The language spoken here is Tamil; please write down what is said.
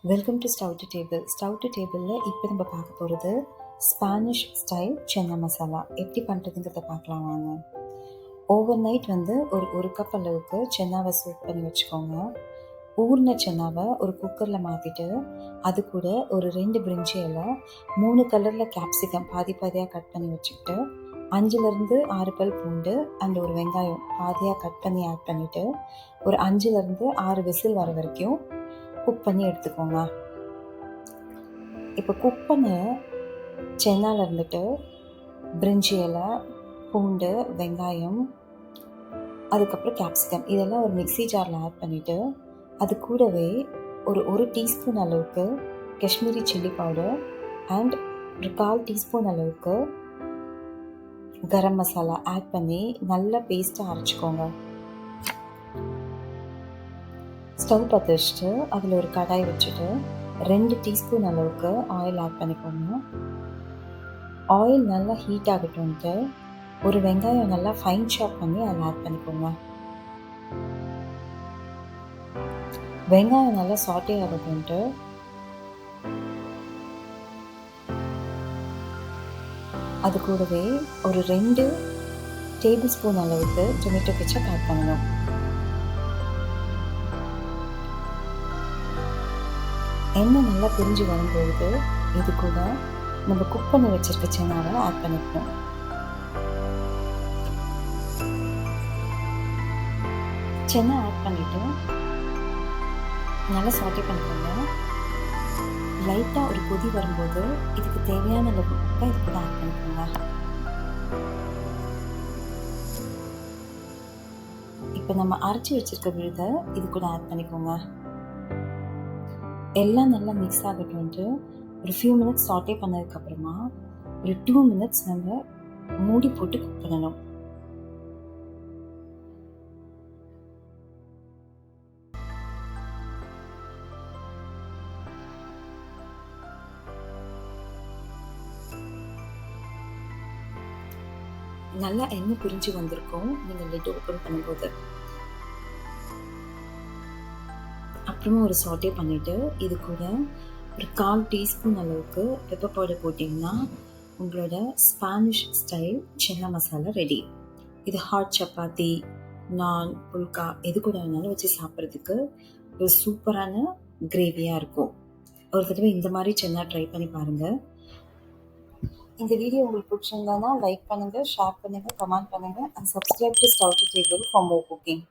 Welcome to stove to table. Stove to டேபிளில் இப்போ நம்ம பார்க்க போகிறது ஸ்பானிஷ் ஸ்டைல் சென்னா மசாலா எப்படி பண்ணுறதுங்கிறத பார்க்கலாம் வாங்க. ஓவர் நைட் ஒரு கப் அளவுக்கு சென்னாவை சூப் பண்ணி வச்சுக்கோங்க. ஊறின சென்னாவை ஒரு குக்கரில் மாற்றிட்டு அது கூட ஒரு 2 பிரிஞ்சி இலை, 3 கலரில் கேப்சிகம் பாதி பாதியாக கட் பண்ணி வச்சுக்கிட்டு 5லேருந்து 6 பல் பூண்டு அண்ட் ஒரு வெங்காயம் பாதியாக கட் பண்ணி ஆட் பண்ணிவிட்டு ஒரு 5லேருந்து 6 விசில் வர வரைக்கும் குக் பண்ணி எடுத்துக்கோங்க. இப்போ குக் பண்ண சென்னால இருந்துட்டு பிரிஞ்சி இலை, பூண்டு, வெங்காயம், அதுக்கப்புறம் கேப்சிகம் இதெல்லாம் ஒரு மிக்ஸி ஜாரில் ஆட் பண்ணிவிட்டு அது கூடவே ஒரு டீஸ்பூன் அளவுக்கு காஷ்மீரி சில்லி பவுடர் அண்ட் ஒரு 1/4 டீஸ்பூன் அளவுக்கு கரம் மசாலா ஆட் பண்ணி நல்லா பேஸ்ட்டாக அரைச்சிக்கோங்க. ஸ்டவ் பற்ற வச்சுட்டு அதில் ஒரு கடாய் வச்சுட்டு 2 டீஸ்பூன் அளவுக்கு ஆயில் ஆட் பண்ணிக்கோங்க. ஆயில் நல்லா ஹீட் ஆகட்டும்ட்டு ஒரு வெங்காயம் நல்லா ஃபைன் சாப் பண்ணி அதில் ஆட் பண்ணிக்கோங்க. வெங்காயம் நல்லா சாட்டே ஆகட்டும்ட்டு அது கூடவே ஒரு 2 டேபிள் ஸ்பூன் அளவுக்கு டொமேட்டோ கெச்சப் ஆட் பண்ணணும். எண்ணெய் நல்லா பிரிஞ்சு வரும்போது இது கூட நம்ம குக் பண்ணி வச்சிருக்க சென்னாவை ஆட் பண்ணிக்கணும். சென்னா ஆட் பண்ணிவிட்டு நல்லா சாட்டே பண்ணிக்கோங்க. லைட்டாக ஒரு கொதி வரும்போது இதுக்கு தேவையான அளவு உப்பை இது கூட ஆட் பண்ணிக்கோங்க. இப்போ நம்ம அரைச்சி வச்சிருக்க விழுதை இது கூட ஆட் பண்ணிக்கோங்க. எல்லாம் நல்லா மிக்ஸ் ஆகட்டும்ட்டு ஒரு ஃபியூ மினிட்ஸ் சாட்டே பண்ணதுக்கப்புறமா ஒரு 2 மினிட்ஸ் நம்ம மூடி போட்டு குக் பண்ணணும். நல்லா எண்ணெய் பிரிஞ்சு வந்திருக்கும் நீங்கள் லிட் ஓப்பன் பண்ணும்போது. அப்புறமா ஒரு சாட்டே பண்ணிவிட்டு இது கூட ஒரு 1/4 டீஸ்பூன் அளவுக்கு பெப்பர் பவுடர் போட்டிங்கன்னா உங்களோட ஸ்பானிஷ் ஸ்டைல் சென்னா மசாலா ரெடி. இது ஹாட் சப்பாத்தி, நான், புல்கா எது கூட வேணாலும் வச்சு சாப்பிட்றதுக்கு ஒரு சூப்பரான கிரேவியாக இருக்கும். ஒரு தடவை இந்த மாதிரி சென்னா ட்ரை பண்ணி பாருங்கள். இந்த வீடியோ உங்களுக்கு பிடிச்சிருந்தானா லைக் பண்ணுங்கள், ஷேர் பண்ணுங்கள், கமெண்ட் பண்ணுங்கள் and subscribe to stove to table for more cooking.